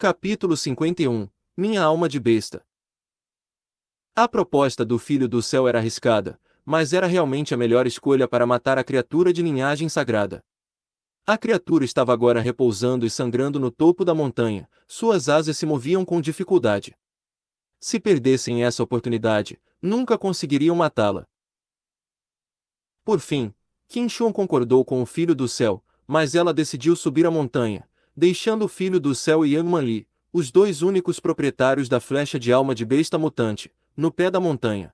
Capítulo 51. Minha alma de besta. A proposta do Filho do Céu era arriscada, mas era realmente a melhor escolha para matar a criatura de linhagem sagrada. A criatura estava agora repousando e sangrando no topo da montanha, suas asas se moviam com dificuldade. Se perdessem essa oportunidade, nunca conseguiriam matá-la. Por fim, Qin Shuan concordou com o Filho do Céu, mas ela decidiu subir a montanha, deixando o Filho do Céu e Yang Manli, os dois únicos proprietários da flecha de alma de besta mutante, no pé da montanha.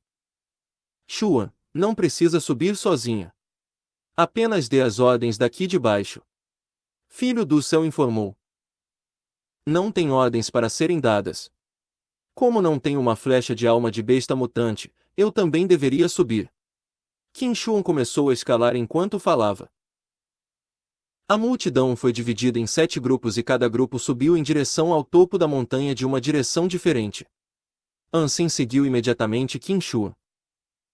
Shuan, não precisa subir sozinha. Apenas dê as ordens daqui de baixo. Filho do Céu informou. Não tem ordens para serem dadas. Como não tenho uma flecha de alma de besta mutante, eu também deveria subir. Qin Shuan começou a escalar enquanto falava. A multidão foi dividida em 7 grupos e cada grupo subiu em direção ao topo da montanha de uma direção diferente. Ansem seguiu imediatamente Qin Shuan.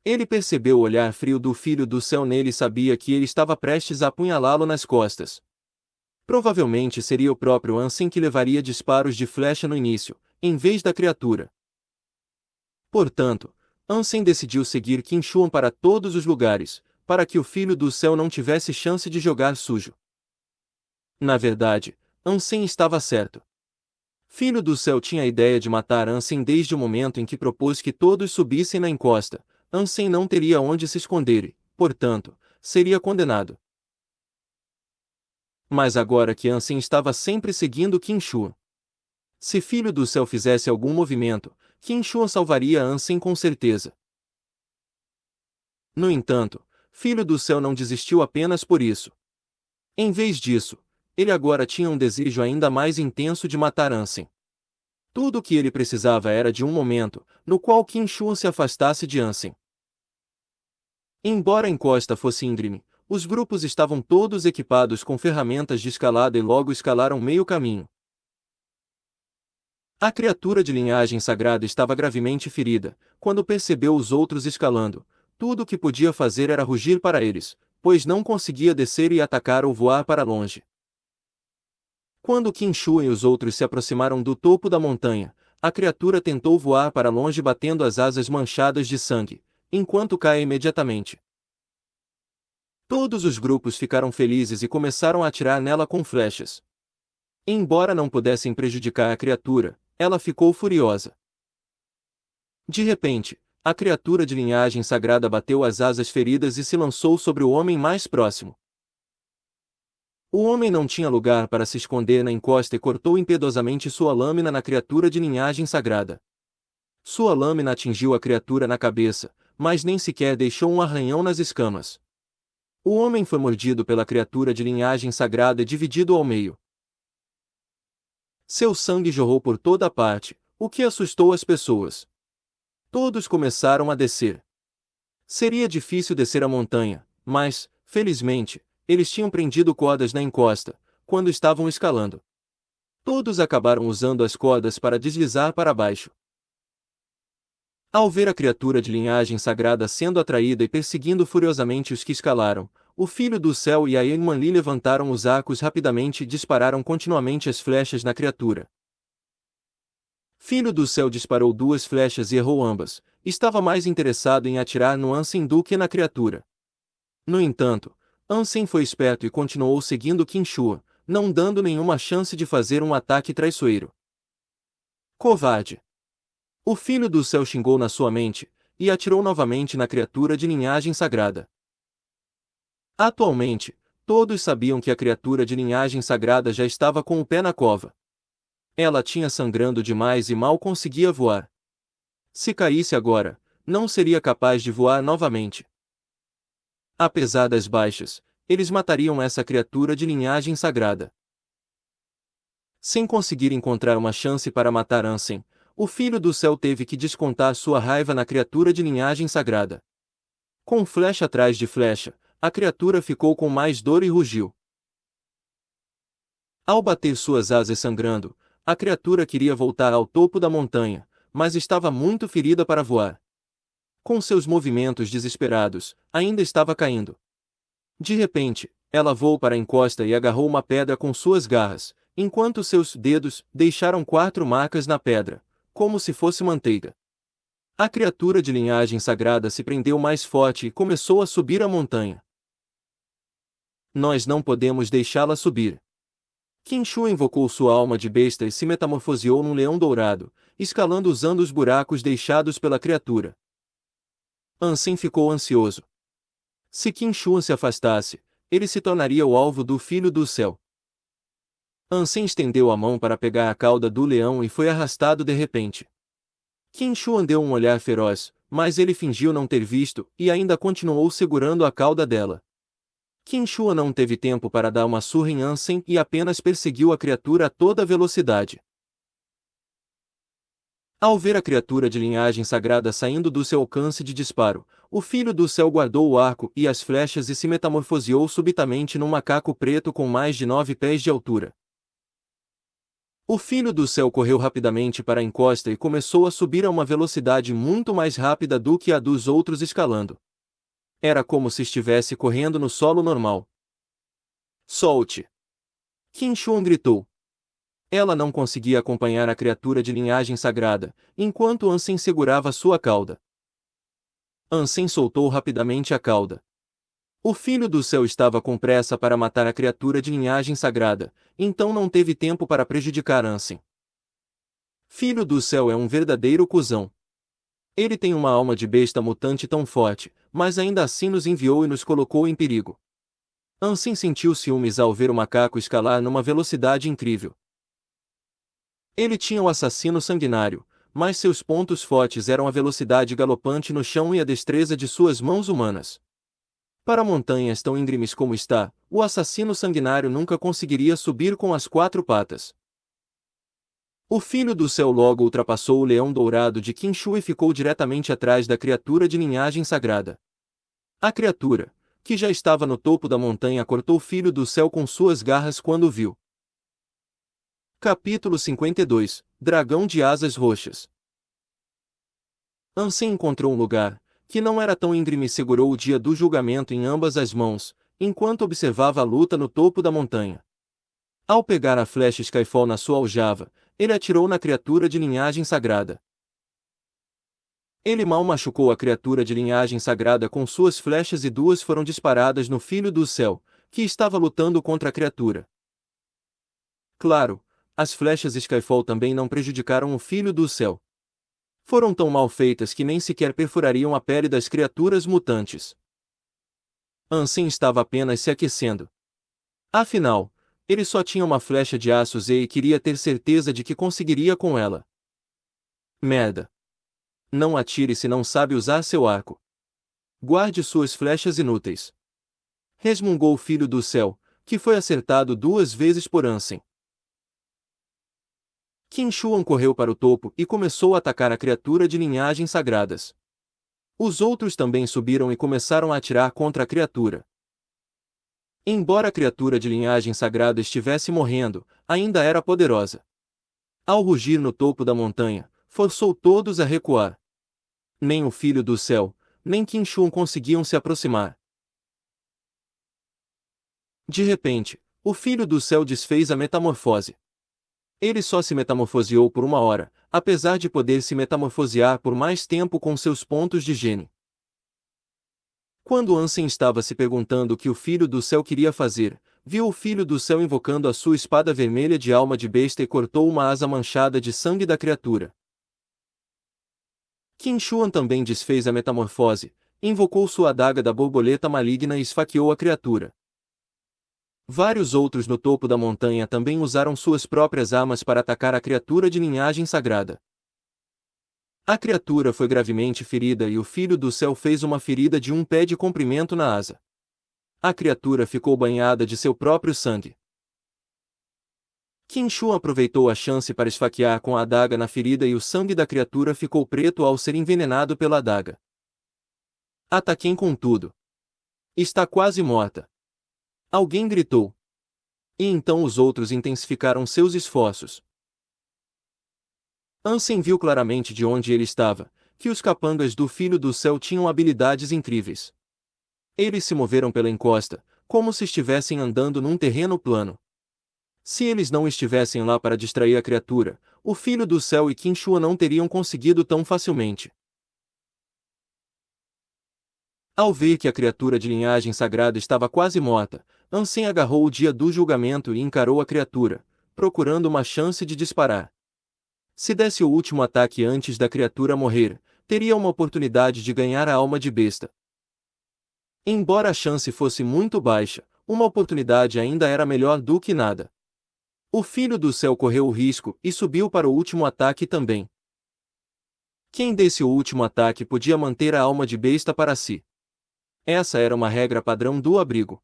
Ele percebeu o olhar frio do Filho do Céu nele e sabia que ele estava prestes a apunhalá-lo nas costas. Provavelmente seria o próprio Ansem que levaria disparos de flecha no início, em vez da criatura. Portanto, Ansem decidiu seguir Qin Shuan para todos os lugares, para que o Filho do Céu não tivesse chance de jogar sujo. Na verdade, Ansem estava certo. Filho do Céu tinha a ideia de matar Ansem desde o momento em que propôs que todos subissem na encosta. Ansem não teria onde se esconder e, portanto, seria condenado. Mas agora que Ansem estava sempre seguindo Qin Shuan. Se Filho do Céu fizesse algum movimento, Qin Shuan salvaria Ansem com certeza. No entanto, Filho do Céu não desistiu apenas por isso. Em vez disso, ele agora tinha um desejo ainda mais intenso de matar Ansem. Tudo o que ele precisava era de um momento, no qual Qin Shuan se afastasse de Ansem. Embora a encosta fosse íngreme, os grupos estavam todos equipados com ferramentas de escalada e logo escalaram meio caminho. A criatura de linhagem sagrada estava gravemente ferida. Quando percebeu os outros escalando, tudo o que podia fazer era rugir para eles, pois não conseguia descer e atacar ou voar para longe. Quando Qin Shuan e os outros se aproximaram do topo da montanha, a criatura tentou voar para longe batendo as asas manchadas de sangue, enquanto caia imediatamente. Todos os grupos ficaram felizes e começaram a atirar nela com flechas. Embora não pudessem prejudicar a criatura, ela ficou furiosa. De repente, a criatura de linhagem sagrada bateu as asas feridas e se lançou sobre o homem mais próximo. O homem não tinha lugar para se esconder na encosta e cortou impiedosamente sua lâmina na criatura de linhagem sagrada. Sua lâmina atingiu a criatura na cabeça, mas nem sequer deixou um arranhão nas escamas. O homem foi mordido pela criatura de linhagem sagrada e dividido ao meio. Seu sangue jorrou por toda parte, o que assustou as pessoas. Todos começaram a descer. Seria difícil descer a montanha, mas, felizmente, eles tinham prendido cordas na encosta, quando estavam escalando. Todos acabaram usando as cordas para deslizar para baixo. Ao ver a criatura de linhagem sagrada sendo atraída e perseguindo furiosamente os que escalaram, o Filho do Céu e a Yang Manli levantaram os arcos rapidamente e dispararam continuamente as flechas na criatura. Filho do Céu disparou 2 flechas e errou ambas. Estava mais interessado em atirar no Ansem do que na criatura. No entanto, Ansem foi esperto e continuou seguindo Qin Shuan, não dando nenhuma chance de fazer um ataque traiçoeiro. Covarde! O Filho do Céu xingou na sua mente, e atirou novamente na criatura de linhagem sagrada. Atualmente, todos sabiam que a criatura de linhagem sagrada já estava com o pé na cova. Ela tinha sangrando demais e mal conseguia voar. Se caísse agora, não seria capaz de voar novamente. Apesar das baixas, eles matariam essa criatura de linhagem sagrada. Sem conseguir encontrar uma chance para matar Ansem, o Filho do Céu teve que descontar sua raiva na criatura de linhagem sagrada. Com flecha atrás de flecha, a criatura ficou com mais dor e rugiu. Ao bater suas asas sangrando, a criatura queria voltar ao topo da montanha, mas estava muito ferida para voar. Com seus movimentos desesperados, ainda estava caindo. De repente, ela voou para a encosta e agarrou uma pedra com suas garras, enquanto seus dedos deixaram 4 marcas na pedra, como se fosse manteiga. A criatura de linhagem sagrada se prendeu mais forte e começou a subir a montanha. Nós não podemos deixá-la subir. Qin Shi invocou sua alma de besta e se metamorfoseou num leão dourado, escalando usando os buracos deixados pela criatura. Ansem ficou ansioso. Se Qin Shi se afastasse, ele se tornaria o alvo do Filho do Céu. Ansem estendeu a mão para pegar a cauda do leão e foi arrastado de repente. Qin Shi deu um olhar feroz, mas ele fingiu não ter visto e ainda continuou segurando a cauda dela. Qin Shi não teve tempo para dar uma surra em Ansem e apenas perseguiu a criatura a toda velocidade. Ao ver a criatura de linhagem sagrada saindo do seu alcance de disparo, o Filho do Céu guardou o arco e as flechas e se metamorfoseou subitamente num macaco preto com mais de 9 pés de altura. O Filho do Céu correu rapidamente para a encosta e começou a subir a uma velocidade muito mais rápida do que a dos outros escalando. Era como se estivesse correndo no solo normal. Solte! Qin Shi gritou. Ela não conseguia acompanhar a criatura de linhagem sagrada, enquanto Ansem segurava sua cauda. Ansem soltou rapidamente a cauda. O Filho do Céu estava com pressa para matar a criatura de linhagem sagrada, então não teve tempo para prejudicar Ansem. Filho do Céu é um verdadeiro cuzão. Ele tem uma alma de besta mutante tão forte, mas ainda assim nos enviou e nos colocou em perigo. Ansem sentiu ciúmes ao ver o macaco escalar numa velocidade incrível. Ele tinha o assassino sanguinário, mas seus pontos fortes eram a velocidade galopante no chão e a destreza de suas mãos humanas. Para montanhas tão íngremes como está, o assassino sanguinário nunca conseguiria subir com as 4 patas. O Filho do Céu logo ultrapassou o leão dourado de Qin Shi e ficou diretamente atrás da criatura de linhagem sagrada. A criatura, que já estava no topo da montanha, cortou o Filho do Céu com suas garras quando o viu. Capítulo 52 – Dragão de Asas Roxas. Ansem encontrou um lugar, que não era tão íngreme, e segurou o dia do julgamento em ambas as mãos, enquanto observava a luta no topo da montanha. Ao pegar a flecha Skyfall na sua aljava, ele atirou na criatura de linhagem sagrada. Ele mal machucou a criatura de linhagem sagrada com suas flechas e 2 foram disparadas no Filho do Céu, que estava lutando contra a criatura. Claro, as flechas Skyfall também não prejudicaram o Filho do Céu. Foram tão mal feitas que nem sequer perfurariam a pele das criaturas mutantes. Ansem estava apenas se aquecendo. Afinal, ele só tinha uma flecha de aço Z e queria ter certeza de que conseguiria com ela. Merda! Não atire se não sabe usar seu arco. Guarde suas flechas inúteis. Resmungou o Filho do Céu, que foi acertado 2 vezes por Ansem. Qin Shi correu para o topo e começou a atacar a criatura de linhagem sagradas. Os outros também subiram e começaram a atirar contra a criatura. Embora a criatura de linhagem sagrada estivesse morrendo, ainda era poderosa. Ao rugir no topo da montanha, forçou todos a recuar. Nem o Filho do Céu, nem Qin Shi conseguiam se aproximar. De repente, o Filho do Céu desfez a metamorfose. Ele só se metamorfoseou por 1 hora, apesar de poder se metamorfosear por mais tempo com seus pontos de gene. Quando Ansem estava se perguntando o que o Filho do Céu queria fazer, viu o Filho do Céu invocando a sua espada vermelha de alma de besta e cortou uma asa manchada de sangue da criatura. Qin Shi também desfez a metamorfose, invocou sua adaga da borboleta maligna e esfaqueou a criatura. Vários outros no topo da montanha também usaram suas próprias armas para atacar a criatura de linhagem sagrada. A criatura foi gravemente ferida e o Filho do Céu fez uma ferida de 1 pé de comprimento na asa. A criatura ficou banhada de seu próprio sangue. Qin Shi aproveitou a chance para esfaquear com a adaga na ferida e o sangue da criatura ficou preto ao ser envenenado pela adaga. Ataquem com tudo. Está quase morta. Alguém gritou. E então os outros intensificaram seus esforços. Ansem viu claramente de onde ele estava, que os capangas do Filho do Céu tinham habilidades incríveis. Eles se moveram pela encosta, como se estivessem andando num terreno plano. Se eles não estivessem lá para distrair a criatura, o Filho do Céu e Qin não teriam conseguido tão facilmente. Ao ver que a criatura de linhagem sagrada estava quase morta, Ansem agarrou o dia do julgamento e encarou a criatura, procurando uma chance de disparar. Se desse o último ataque antes da criatura morrer, teria uma oportunidade de ganhar a alma de besta. Embora a chance fosse muito baixa, uma oportunidade ainda era melhor do que nada. O Filho do Céu correu o risco e subiu para o último ataque também. Quem desse o último ataque podia manter a alma de besta para si. Essa era uma regra padrão do abrigo.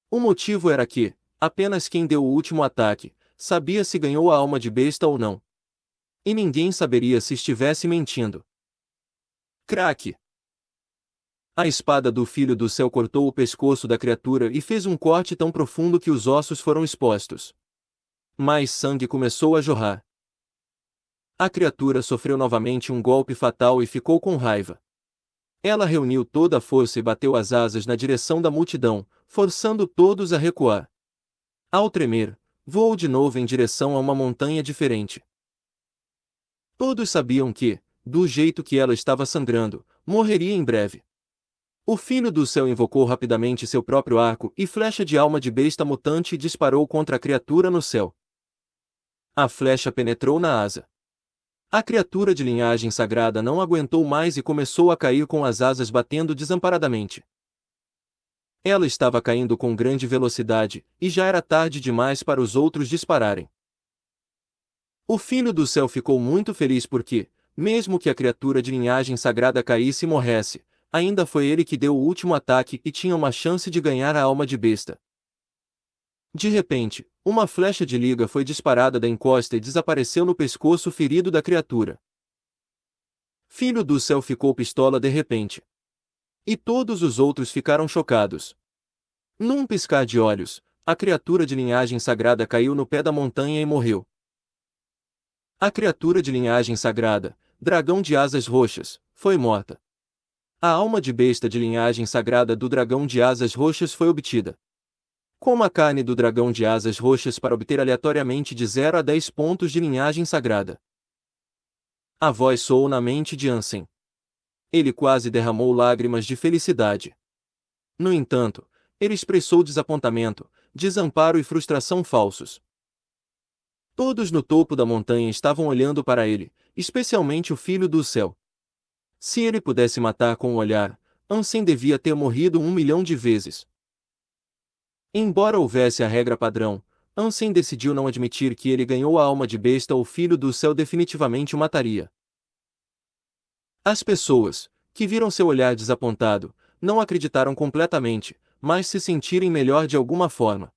O motivo era que, apenas quem deu o último ataque, sabia se ganhou a alma de besta ou não. E ninguém saberia se estivesse mentindo. Craque! A espada do Filho do Céu cortou o pescoço da criatura e fez um corte tão profundo que os ossos foram expostos. Mais sangue começou a jorrar. A criatura sofreu novamente um golpe fatal e ficou com raiva. Ela reuniu toda a força e bateu as asas na direção da multidão, forçando todos a recuar. Ao tremer, voou de novo em direção a uma montanha diferente. Todos sabiam que, do jeito que ela estava sangrando, morreria em breve. O Filho do Céu invocou rapidamente seu próprio arco e flecha de alma de besta mutante e disparou contra a criatura no céu. A flecha penetrou na asa. A criatura de linhagem sagrada não aguentou mais e começou a cair com as asas batendo desamparadamente. Ela estava caindo com grande velocidade, e já era tarde demais para os outros dispararem. O Filho do Céu ficou muito feliz porque, mesmo que a criatura de linhagem sagrada caísse e morresse, ainda foi ele que deu o último ataque e tinha uma chance de ganhar a alma de besta. De repente, uma flecha de liga foi disparada da encosta e desapareceu no pescoço ferido da criatura. Filho do Céu ficou pistola de repente. E todos os outros ficaram chocados. Num piscar de olhos, a criatura de linhagem sagrada caiu no pé da montanha e morreu. A criatura de linhagem sagrada, dragão de asas roxas, foi morta. A alma de besta de linhagem sagrada do dragão de asas roxas foi obtida. Coma a carne do dragão de asas roxas para obter aleatoriamente de 0 a 10 pontos de linhagem sagrada. A voz soou na mente de Ansem. Ele quase derramou lágrimas de felicidade. No entanto, ele expressou desapontamento, desamparo e frustração falsos. Todos no topo da montanha estavam olhando para ele, especialmente o Filho do Céu. Se ele pudesse matar com o olhar, Ansem devia ter morrido 1.000.000 de vezes. Embora houvesse a regra padrão, Ansem decidiu não admitir que ele ganhou a alma de besta ou o Filho do Céu definitivamente o mataria. As pessoas, que viram seu olhar desapontado, não acreditaram completamente, mas se sentirem melhor de alguma forma.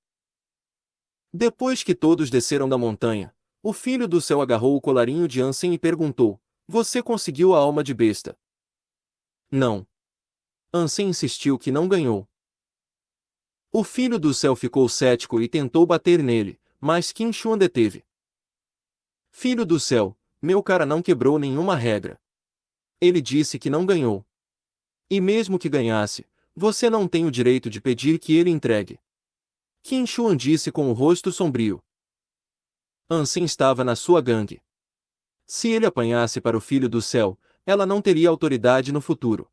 Depois que todos desceram da montanha, o Filho do Céu agarrou o colarinho de Ansem e perguntou: "Você conseguiu a alma de besta?" "Não." Ansem insistiu que não ganhou. O Filho do Céu ficou cético e tentou bater nele, mas Qin Shi deteve. "Filho do Céu, meu cara não quebrou nenhuma regra. Ele disse que não ganhou. E mesmo que ganhasse, você não tem o direito de pedir que ele entregue." Qin Shi disse com o rosto sombrio. Ansem estava na sua gangue. Se ele apanhasse para o Filho do Céu, ela não teria autoridade no futuro.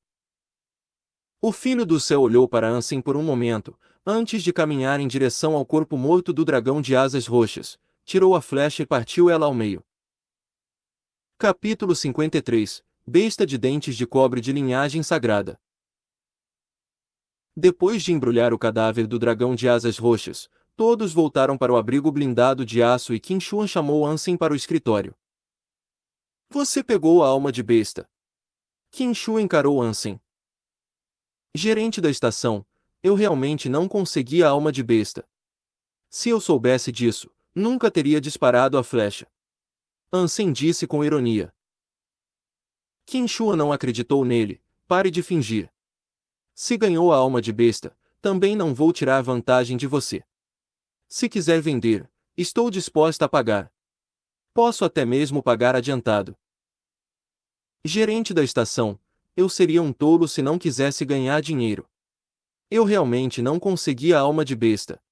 O Filho do Céu olhou para Ansem por um momento, antes de caminhar em direção ao corpo morto do dragão de asas roxas, tirou a flecha e partiu ela ao meio. Capítulo 53 – Besta de dentes de cobre de linhagem sagrada. Depois de embrulhar o cadáver do dragão de asas roxas, todos voltaram para o abrigo blindado de aço e Qin Shi chamou Ansem para o escritório. "Você pegou a alma de besta." Qin Shi encarou Ansem. "Gerente da estação, eu realmente não consegui a alma de besta. Se eu soubesse disso, nunca teria disparado a flecha." Ansem disse com ironia. Qin Shi não acreditou nele. "Pare de fingir. Se ganhou a alma de besta, também não vou tirar vantagem de você. Se quiser vender, estou disposta a pagar. Posso até mesmo pagar adiantado." "Gerente da estação, eu seria um tolo se não quisesse ganhar dinheiro. Eu realmente não consegui a alma de besta.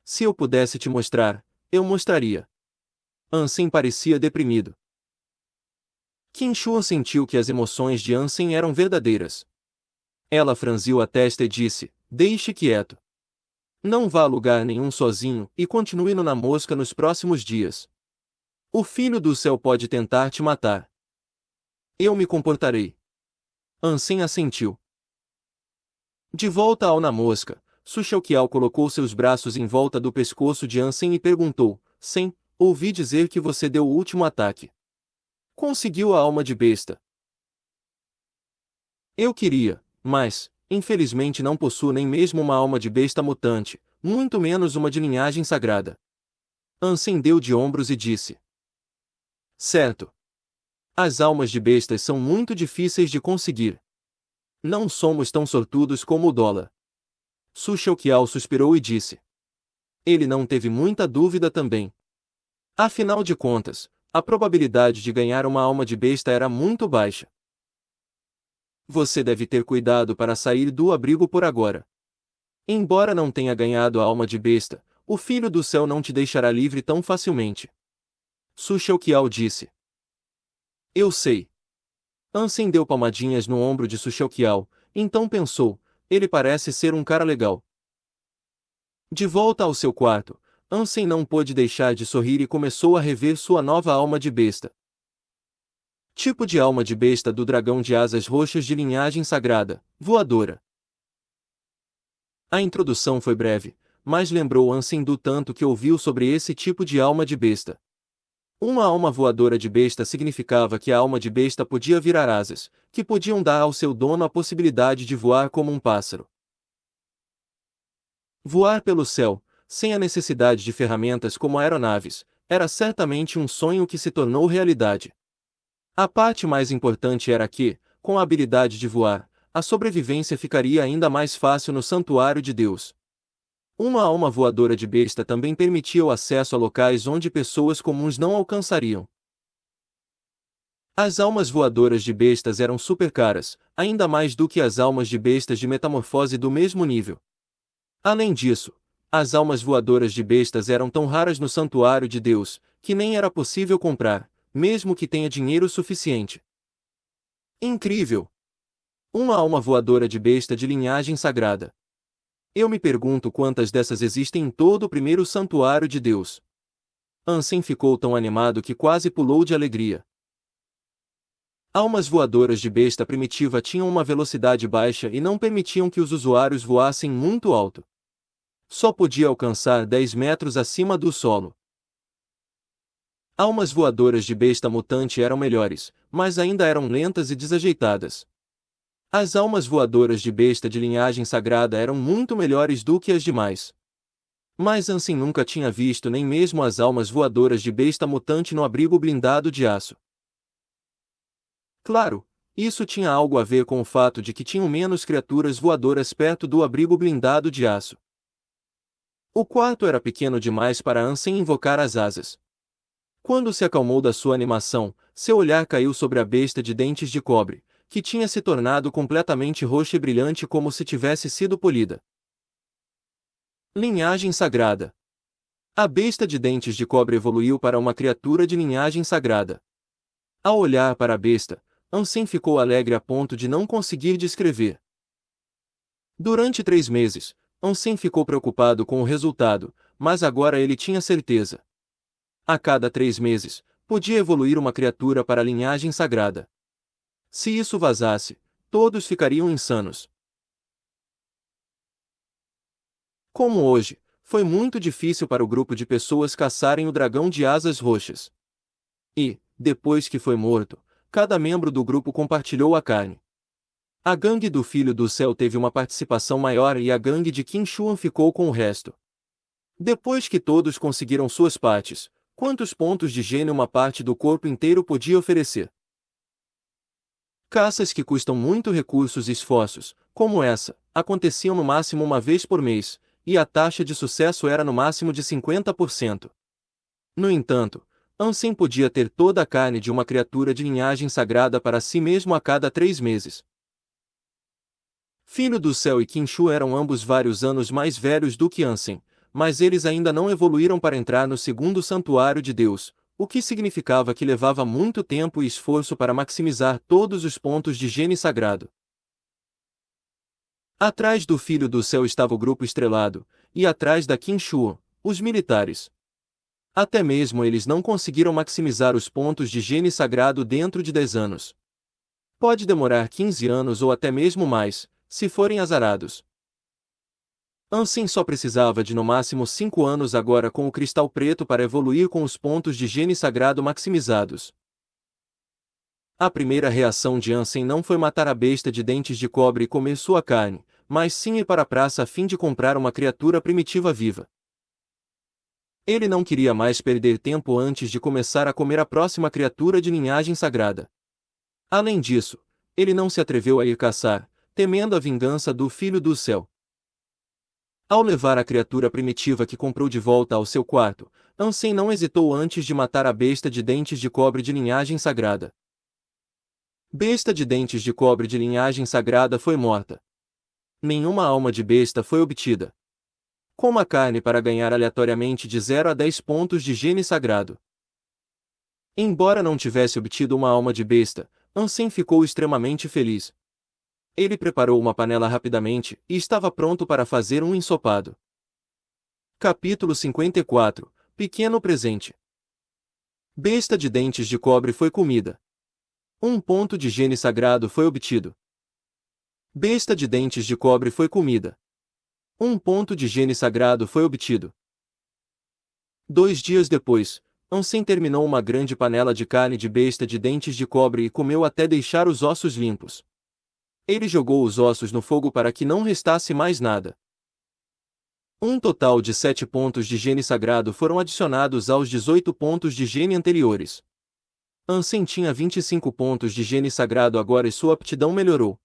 Se eu pudesse te mostrar, eu mostraria. Ansem parecia deprimido. Qin Shuan sentiu que as emoções de Ansem eram verdadeiras. Ela franziu a testa e disse: deixe quieto. Não vá a lugar nenhum sozinho e continue indo na mosca nos próximos dias. O filho do céu pode tentar te matar. Eu me comportarei. Ansem assentiu. De volta ao na mosca, Su Xiaoqiao colocou seus braços em volta do pescoço de Ansem e perguntou: Sen, ouvi dizer que você deu o último ataque. Conseguiu a alma de besta. Eu queria, mas, infelizmente não possuo nem mesmo uma alma de besta mutante, muito menos uma de linhagem sagrada. Ansem deu de ombros e disse: certo. As almas de bestas são muito difíceis de conseguir. Não somos tão sortudos como o dólar. Su Xiaoqiao suspirou e disse. Ele não teve muita dúvida também. Afinal de contas, a probabilidade de ganhar uma alma de besta era muito baixa. Você deve ter cuidado para sair do abrigo por agora. Embora não tenha ganhado a alma de besta, o filho do céu não te deixará livre tão facilmente. Su Xiaoqiao disse. Eu sei. Ansem deu palmadinhas no ombro de Su Xiaoqiao, então pensou, ele parece ser um cara legal. De volta ao seu quarto, Ansem não pôde deixar de sorrir e começou a rever sua nova alma de besta. Tipo de alma de besta do dragão de asas roxas de linhagem sagrada, voadora. A introdução foi breve, mas lembrou Ansem do tanto que ouviu sobre esse tipo de alma de besta. Uma alma voadora de besta significava que a alma de besta podia virar asas, que podiam dar ao seu dono a possibilidade de voar como um pássaro. Voar pelo céu, sem a necessidade de ferramentas como aeronaves, era certamente um sonho que se tornou realidade. A parte mais importante era que, com a habilidade de voar, a sobrevivência ficaria ainda mais fácil no santuário de Deus. Uma alma voadora de besta também permitia o acesso a locais onde pessoas comuns não alcançariam. As almas voadoras de bestas eram super caras, ainda mais do que as almas de bestas de metamorfose do mesmo nível. Além disso, as almas voadoras de bestas eram tão raras no santuário de Deus, que nem era possível comprar, mesmo que tenha dinheiro suficiente. Incrível! Uma alma voadora de besta de linhagem sagrada. Eu me pergunto quantas dessas existem em todo o primeiro santuário de Deus. Ansem ficou tão animado que quase pulou de alegria. Almas voadoras de besta primitiva tinham uma velocidade baixa e não permitiam que os usuários voassem muito alto. Só podia alcançar 10 metros acima do solo. Almas voadoras de besta mutante eram melhores, mas ainda eram lentas e desajeitadas. As almas voadoras de besta de linhagem sagrada eram muito melhores do que as demais. Mas Ansem nunca tinha visto nem mesmo as almas voadoras de besta mutante no abrigo blindado de aço. Claro, isso tinha algo a ver com o fato de que tinham menos criaturas voadoras perto do abrigo blindado de aço. O quarto era pequeno demais para Ansem invocar as asas. Quando se acalmou da sua animação, seu olhar caiu sobre a besta de dentes de cobre, que tinha se tornado completamente roxa e brilhante como se tivesse sido polida. Linhagem sagrada. A besta de dentes de cobre evoluiu para uma criatura de linhagem sagrada. Ao olhar para a besta, Ansem ficou alegre a ponto de não conseguir descrever. Durante 3 meses, Ansem ficou preocupado com o resultado, mas agora ele tinha certeza. A cada 3 meses, podia evoluir uma criatura para a linhagem sagrada. Se isso vazasse, todos ficariam insanos. Como hoje, foi muito difícil para o grupo de pessoas caçarem o dragão de asas roxas. E, depois que foi morto, cada membro do grupo compartilhou a carne. A gangue do Filho do Céu teve uma participação maior e a gangue de Qin Shuan ficou com o resto. Depois que todos conseguiram suas partes, quantos pontos de gênio uma parte do corpo inteiro podia oferecer? Caças que custam muito recursos e esforços, como essa, aconteciam no máximo uma vez por mês, e a taxa de sucesso era no máximo de 50%. No entanto, Ansem podia ter toda a carne de uma criatura de linhagem sagrada para si mesmo a cada 3 meses. Filho do Céu e Qin Shu eram ambos vários anos mais velhos do que Ansem, mas eles ainda não evoluíram para entrar no segundo santuário de Deus, o que significava que levava muito tempo e esforço para maximizar todos os pontos de higiene sagrado. Atrás do Filho do Céu estava o grupo estrelado, e atrás da Qin-Shuo, os militares. Até mesmo eles não conseguiram maximizar os pontos de higiene sagrado dentro de 10 anos. Pode demorar 15 anos ou até mesmo mais, se forem azarados. Ansem só precisava de no máximo 5 anos agora com o cristal preto para evoluir com os pontos de higiene sagrado maximizados. A primeira reação de Ansem não foi matar a besta de dentes de cobre e comer sua carne, mas sim ir para a praça a fim de comprar uma criatura primitiva viva. Ele não queria mais perder tempo antes de começar a comer a próxima criatura de linhagem sagrada. Além disso, ele não se atreveu a ir caçar, temendo a vingança do Filho do Céu. Ao levar a criatura primitiva que comprou de volta ao seu quarto, Ansem não hesitou antes de matar a besta de dentes de cobre de linhagem sagrada. Besta de dentes de cobre de linhagem sagrada foi morta. Nenhuma alma de besta foi obtida. Coma carne para ganhar aleatoriamente de 0 a 10 pontos de higiene sagrado. Embora não tivesse obtido uma alma de besta, Ansem ficou extremamente feliz. Ele preparou uma panela rapidamente e estava pronto para fazer um ensopado. Capítulo 54 – Pequeno presente. Besta de dentes de cobre foi comida. Um ponto de higiene sagrado foi obtido. Besta de dentes de cobre foi comida. Um ponto de higiene sagrado foi obtido. 2 dias depois, Ansem terminou uma grande panela de carne de besta de dentes de cobre e comeu até deixar os ossos limpos. Ele jogou os ossos no fogo para que não restasse mais nada. Um total de 7 pontos de higiene sagrado foram adicionados aos 18 pontos de higiene anteriores. Ansem tinha 25 pontos de higiene sagrado agora e sua aptidão melhorou.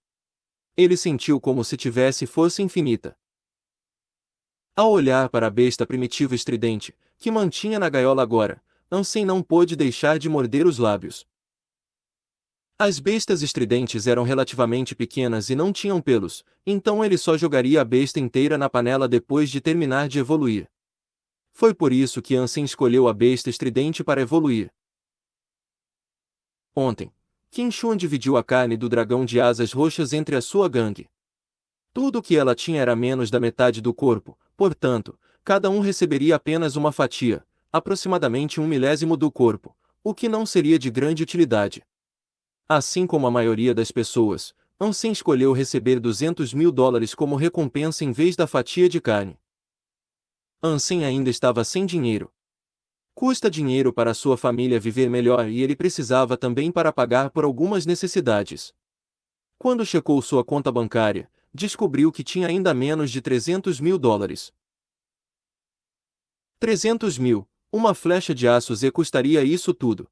Ele sentiu como se tivesse força infinita. Ao olhar para a besta primitiva estridente, que mantinha na gaiola agora, Ansem não pôde deixar de morder os lábios. As bestas estridentes eram relativamente pequenas e não tinham pelos, então ele só jogaria a besta inteira na panela depois de terminar de evoluir. Foi por isso que Ansem escolheu a besta estridente para evoluir. Ontem, Qin-Shuan dividiu a carne do dragão de asas roxas entre a sua gangue. Tudo o que ela tinha era menos da metade do corpo, portanto, cada um receberia apenas uma fatia, aproximadamente 1/1000 do corpo, o que não seria de grande utilidade. Assim como a maioria das pessoas, Ansem escolheu receber $200.000 como recompensa em vez da fatia de carne. Ansem ainda estava sem dinheiro. Custa dinheiro para sua família viver melhor e ele precisava também para pagar por algumas necessidades. Quando checou sua conta bancária, descobriu que tinha ainda menos de $300.000. 300 mil, uma flecha de aço Z custaria isso tudo.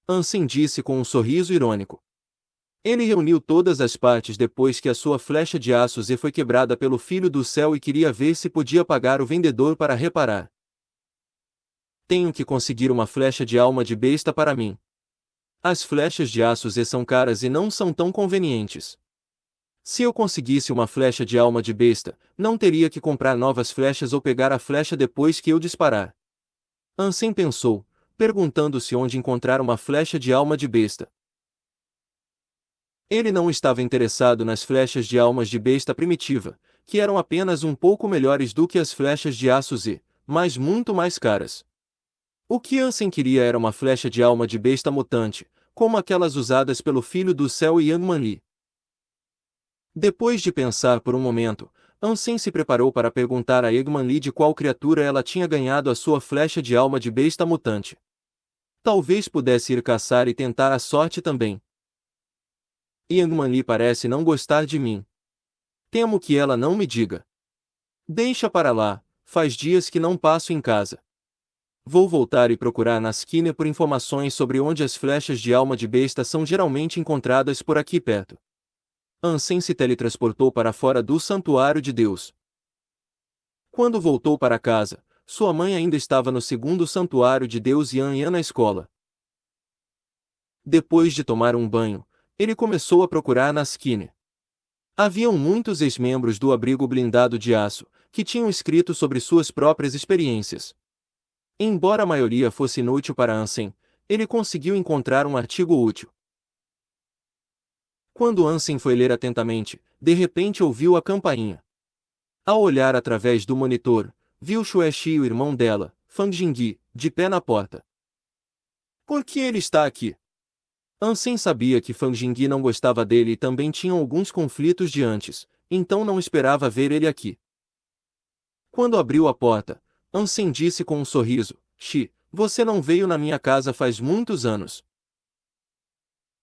Ansem disse com um sorriso irônico. Ele reuniu todas as partes depois que a sua flecha de aço Z foi quebrada pelo Filho do Céu e queria ver se podia pagar o vendedor para reparar. Tenho que conseguir uma flecha de alma de besta para mim. As flechas de aço Z são caras e não são tão convenientes. Se eu conseguisse uma flecha de alma de besta, não teria que comprar novas flechas ou pegar a flecha depois que eu disparar. Ansem pensou, perguntando-se onde encontrar uma flecha de alma de besta. Ele não estava interessado nas flechas de almas de besta primitiva, que eram apenas um pouco melhores do que as flechas de aço Z, mas muito mais caras. O que Ansem queria era uma flecha de alma de besta mutante, como aquelas usadas pelo Filho do Céu e Yang Manli. Depois de pensar por um momento, Ansem se preparou para perguntar a Eggman Li de qual criatura ela tinha ganhado a sua flecha de alma de besta mutante. Talvez pudesse ir caçar e tentar a sorte também. Eggman Li parece não gostar de mim. Temo que ela não me diga. Deixa para lá, faz dias que não passo em casa. Vou voltar e procurar na esquina por informações sobre onde as flechas de alma de besta são geralmente encontradas por aqui perto. Ansem se teletransportou para fora do santuário de Deus. Quando voltou para casa, sua mãe ainda estava no segundo santuário de Deus e Yan Yan na escola. Depois de tomar um banho, ele começou a procurar na esquina. Haviam muitos ex-membros do abrigo blindado de aço, que tinham escrito sobre suas próprias experiências. Embora a maioria fosse inútil para Ansem, ele conseguiu encontrar um artigo útil. Quando Ansem foi ler atentamente, de repente ouviu a campainha. Ao olhar através do monitor, viu Xuexi e o irmão dela, Fang Jingyi, de pé na porta. Por que ele está aqui? Ansem sabia que Fang Jingyi não gostava dele e também tinham alguns conflitos de antes, então não esperava ver ele aqui. Quando abriu a porta, Ansem disse com um sorriso: Xi, você não veio na minha casa faz muitos anos.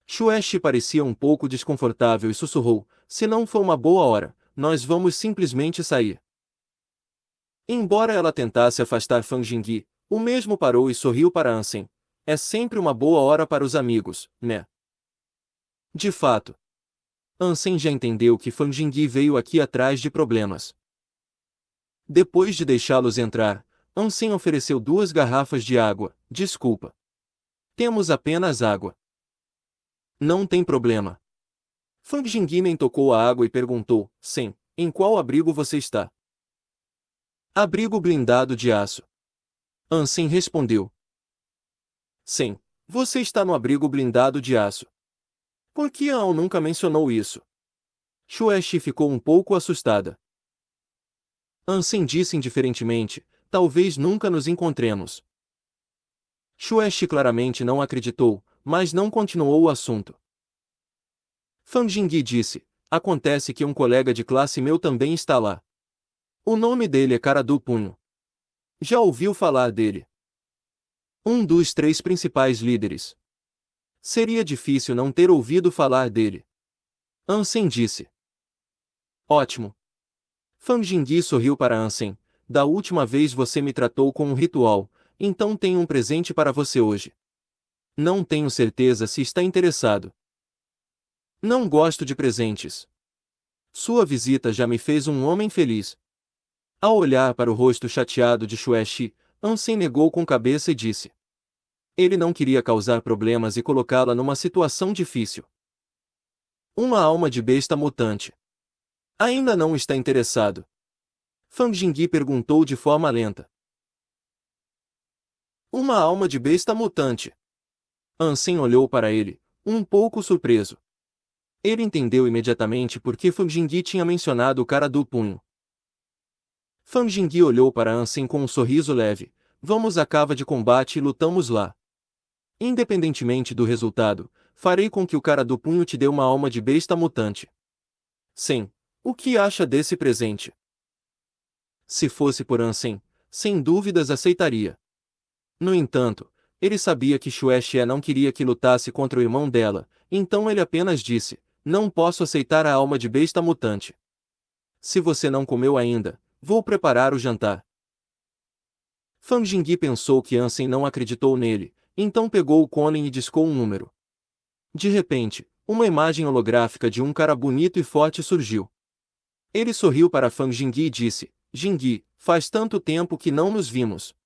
Xuexi parecia um pouco desconfortável e sussurrou: se não for uma boa hora, nós vamos simplesmente sair. Embora ela tentasse afastar Fang Jingyi, o mesmo parou e sorriu para Ansem. É sempre uma boa hora para os amigos, né? De fato. Ansem já entendeu que Fang Jingyi veio aqui atrás de problemas. Depois de deixá-los entrar, Ansem ofereceu 2 garrafas de água. Desculpa. Temos apenas água. Não tem problema. Fang Jingyi nem tocou a água e perguntou: Sen, em qual abrigo você está? Abrigo blindado de aço. Ansem respondeu. Sen, você está no abrigo blindado de aço. Por que Ao nunca mencionou isso? Xuexi ficou um pouco assustada. Ansem disse indiferentemente: talvez nunca nos encontremos. Xuexi claramente não acreditou, mas não continuou o assunto. Fang Jingyi disse: acontece que um colega de classe meu também está lá. O nome dele é Cara do Punho. Já ouviu falar dele? Um dos 3 principais líderes. Seria difícil não ter ouvido falar dele. Ansem disse. Ótimo. Fang Jingyi sorriu para Ansem. Da última vez você me tratou com um ritual, então tenho um presente para você hoje. Não tenho certeza se está interessado. Não gosto de presentes. Sua visita já me fez um homem feliz. Ao olhar para o rosto chateado de Xuexi, Ansem negou com cabeça e disse. Ele não queria causar problemas e colocá-la numa situação difícil. Uma alma de besta mutante. Ainda não está interessado? Fang Jingyi perguntou de forma lenta. Uma alma de besta mutante. Ansem olhou para ele, um pouco surpreso. Ele entendeu imediatamente por que Fang Jingyi tinha mencionado o Cara do Punho. Fang Jingyi olhou para Ansem com um sorriso leve. Vamos à cava de combate e lutamos lá. Independentemente do resultado, farei com que o Cara do Punho te dê uma alma de besta mutante. Sen, o que acha desse presente? Se fosse por Ansem, sem dúvidas aceitaria. No entanto, ele sabia que Xuexi não queria que lutasse contra o irmão dela, então ele apenas disse: não posso aceitar a alma de besta mutante. Se você não comeu ainda, vou preparar o jantar. Fang Jingyi pensou que Ansem não acreditou nele, então pegou o cone e discou um número. De repente, uma imagem holográfica de um cara bonito e forte surgiu. Ele sorriu para Fang Jingyi e disse: Jingyi, faz tanto tempo que não nos vimos.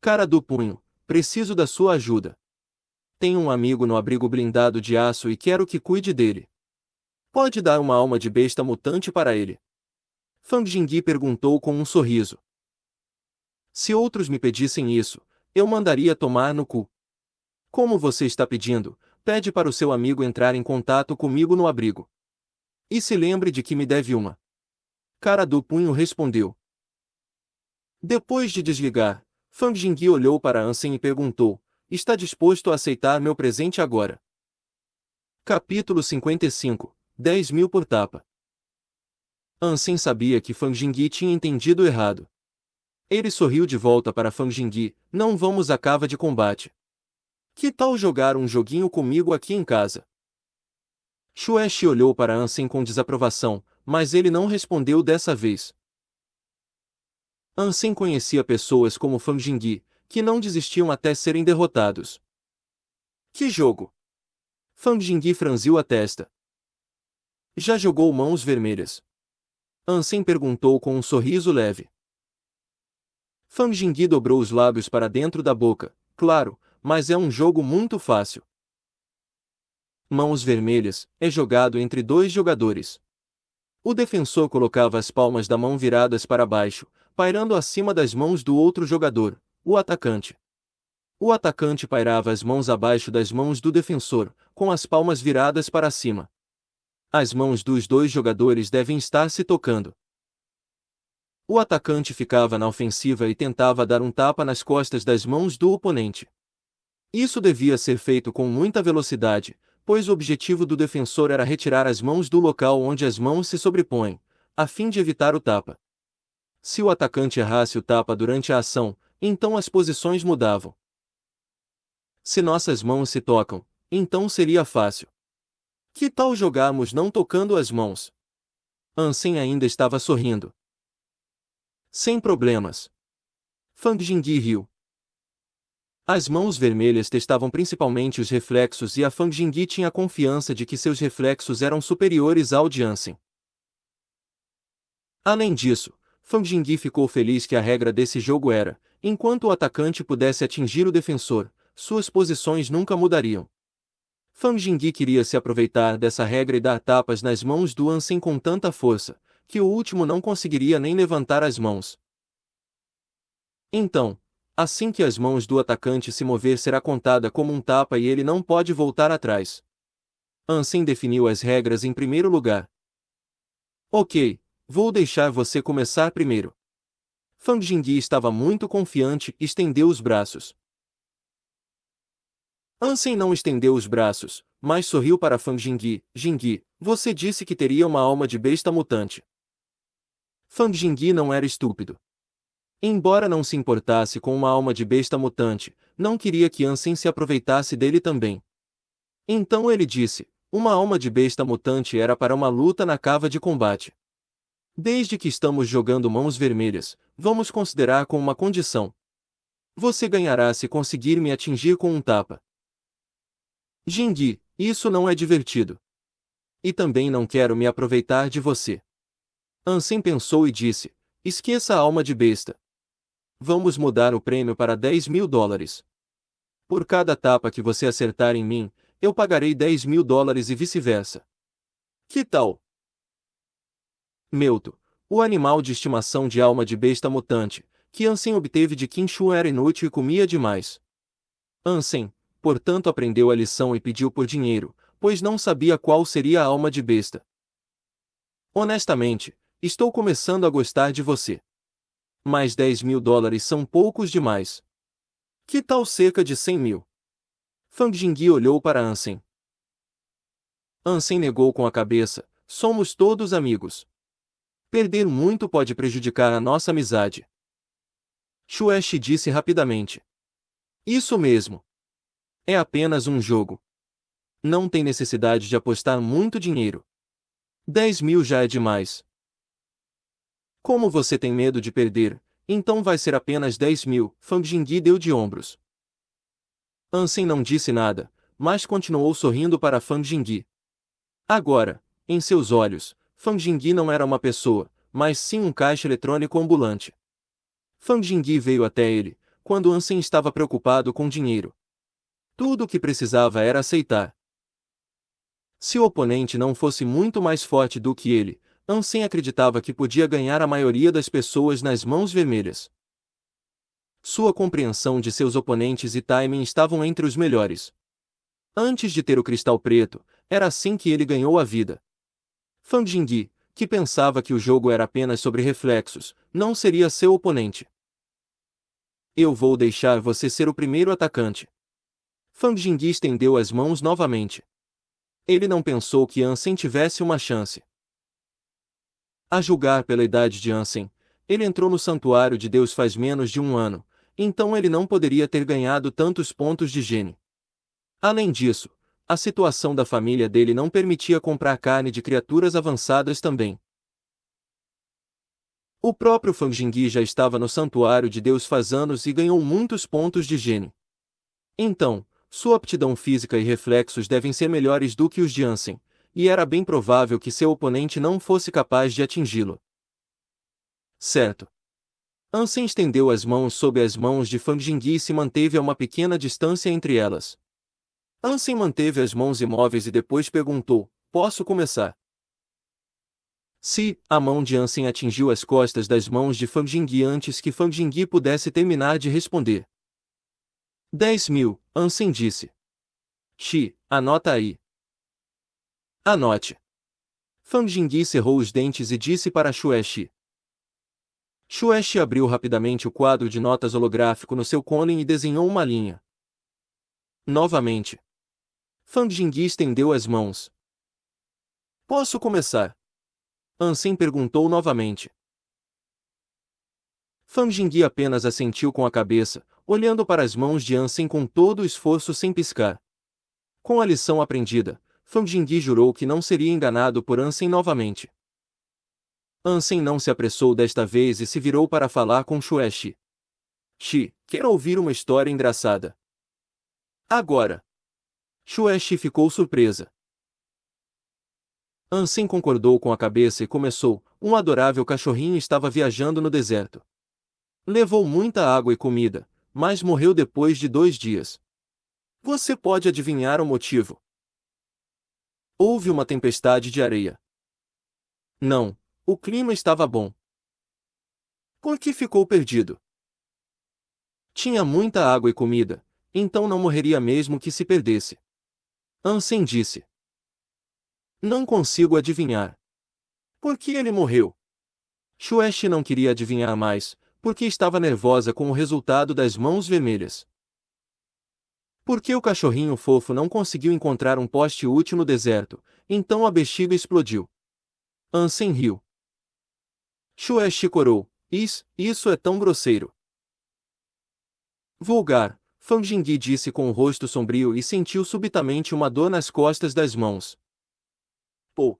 Cara do Punho, preciso da sua ajuda. Tenho um amigo no abrigo blindado de aço e quero que cuide dele. Pode dar uma alma de besta mutante para ele? Fang Jingyi perguntou com um sorriso. Se outros me pedissem isso, eu mandaria tomar no cu. Como você está pedindo, pede para o seu amigo entrar em contato comigo no abrigo. E se lembre de que me deve uma. Cara do Punho respondeu. Depois de desligar, Fang Jingyi olhou para Ansem e perguntou: está disposto a aceitar meu presente agora? Capítulo 55 10.000 por tapa. Ansem sabia que Fang Jingyi tinha entendido errado. Ele sorriu de volta para Fang Jingyi: não vamos à cava de combate. Que tal jogar um joguinho comigo aqui em casa? Xuexi olhou para Ansem com desaprovação, mas ele não respondeu dessa vez. Ansem conhecia pessoas como Fang Jingyi, que não desistiam até serem derrotados. Que jogo? Fang Jingyi franziu a testa. Já jogou Mãos Vermelhas? Ansem perguntou com um sorriso leve. Fang Jingyi dobrou os lábios para dentro da boca. Claro, mas é um jogo muito fácil. Mãos Vermelhas é jogado entre 2 jogadores. O defensor colocava as palmas da mão viradas para baixo, pairando acima das mãos do outro jogador, o atacante. O atacante pairava as mãos abaixo das mãos do defensor, com as palmas viradas para cima. As mãos dos dois jogadores devem estar se tocando. O atacante ficava na ofensiva e tentava dar um tapa nas costas das mãos do oponente. Isso devia ser feito com muita velocidade, pois o objetivo do defensor era retirar as mãos do local onde as mãos se sobrepõem, a fim de evitar o tapa. Se o atacante errasse o tapa durante a ação, então as posições mudavam. Se nossas mãos se tocam, então seria fácil. Que tal jogarmos não tocando as mãos? Ansem ainda estava sorrindo. Sem problemas. Fang Jingyi riu. As mãos vermelhas testavam principalmente os reflexos e a Fang Jingyi tinha confiança de que seus reflexos eram superiores ao de Ansem. Além disso, Fang Jingyi ficou feliz que a regra desse jogo era, enquanto o atacante pudesse atingir o defensor, suas posições nunca mudariam. Fang Jingyi queria se aproveitar dessa regra e dar tapas nas mãos do Ansem com tanta força, que o último não conseguiria nem levantar as mãos. Então, assim que as mãos do atacante se mover será contada como um tapa e ele não pode voltar atrás. Ansem definiu as regras em primeiro lugar. Ok, vou deixar você começar primeiro. Fang Jingyi estava muito confiante e estendeu os braços. Ansem não estendeu os braços, mas sorriu para Fang Jingyi. Jingyi, você disse que teria uma alma de besta mutante. Fang Jingyi não era estúpido. Embora não se importasse com uma alma de besta mutante, não queria que Ansem se aproveitasse dele também. Então ele disse, uma alma de besta mutante era para uma luta na cava de combate. Desde que estamos jogando mãos vermelhas, vamos considerar com uma condição. Você ganhará se conseguir me atingir com um tapa. Jingyi, isso não é divertido. E também não quero me aproveitar de você. Ansem pensou e disse, esqueça a alma de besta. Vamos mudar o prêmio para $10.000. Por cada tapa que você acertar em mim, eu pagarei $10.000 e vice-versa. Que tal? Meuto, o animal de estimação de alma de besta mutante, que Ansem obteve de Qin Shu era inútil e comia demais. Ansem, portanto, aprendeu a lição e pediu por dinheiro, pois não sabia qual seria a alma de besta. Honestamente, estou começando a gostar de você. Mas $10.000 são poucos demais. Que tal cerca de 100.000? Fang Jingyi olhou para Ansem. Ansem negou com a cabeça, somos todos amigos. Perder muito pode prejudicar a nossa amizade. Xueshi disse rapidamente. Isso mesmo. É apenas um jogo. Não tem necessidade de apostar muito dinheiro. 10.000 já é demais. Como você tem medo de perder, então vai ser apenas 10.000, Fang Jingyi deu de ombros. Ansem não disse nada, mas continuou sorrindo para Fang Jingyi. Agora, em seus olhos, Fang Jingyi não era uma pessoa, mas sim um caixa eletrônico ambulante. Fang Jingyi veio até ele, quando Ansem estava preocupado com dinheiro. Tudo o que precisava era aceitar. Se o oponente não fosse muito mais forte do que ele, Ansem acreditava que podia ganhar a maioria das pessoas nas mãos vermelhas. Sua compreensão de seus oponentes e timing estavam entre os melhores. Antes de ter o cristal preto, era assim que ele ganhou a vida. Fang Jingyi, que pensava que o jogo era apenas sobre reflexos, não seria seu oponente. Eu vou deixar você ser o primeiro atacante. Fang Jingyi estendeu as mãos novamente. Ele não pensou que Ansem tivesse uma chance. A julgar pela idade de Ansem, ele entrou no Santuário de Deus faz menos de um ano, então ele não poderia ter ganhado tantos pontos de gene. Além disso, a situação da família dele não permitia comprar carne de criaturas avançadas também. O próprio Fang Jingyi já estava no Santuário de Deus faz anos e ganhou muitos pontos de gene. Então, sua aptidão física e reflexos devem ser melhores do que os de Ansem, e era bem provável que seu oponente não fosse capaz de atingi-lo. Certo. Ansem estendeu as mãos sob as mãos de Fang Jingyi e se manteve a uma pequena distância entre elas. Ansem manteve as mãos imóveis e depois perguntou, posso começar? Se, a mão de Ansem atingiu as costas das mãos de Fang Jingyi antes que Fang Jingyi pudesse terminar de responder. 10.000, Ansem disse. Xi, anota aí. Anote. Fang Jingyi cerrou os dentes e disse para Xueshi. Xueshi abriu rapidamente o quadro de notas holográfico no seu cone e desenhou uma linha. Novamente. Fang Jingyi estendeu as mãos. Posso começar? Ansem perguntou novamente. Fang Jingyi apenas assentiu com a cabeça, olhando para as mãos de Ansem com todo o esforço sem piscar. Com a lição aprendida, Fang Jingyi jurou que não seria enganado por Ansem novamente. Ansem não se apressou desta vez e se virou para falar com Xueshi. Xi, quer ouvir uma história engraçada? Agora. Xueshi ficou surpresa. Ansem concordou com a cabeça e começou. Um adorável cachorrinho estava viajando no deserto. Levou muita água e comida, mas morreu depois de 2 dias. Você pode adivinhar o motivo? Houve uma tempestade de areia. Não, o clima estava bom. Por que ficou perdido? Tinha muita água e comida, então não morreria mesmo que se perdesse. Ansem disse. Não consigo adivinhar. Por que ele morreu? Xueshi não queria adivinhar mais, porque estava nervosa com o resultado das mãos vermelhas. Por que o cachorrinho fofo não conseguiu encontrar um poste útil no deserto, então a bexiga explodiu? Ansem riu. Xueshi corou. Isso é tão grosseiro. Vulgar, Fang Jingyi disse com o rosto sombrio e sentiu subitamente uma dor nas costas das mãos. Pô!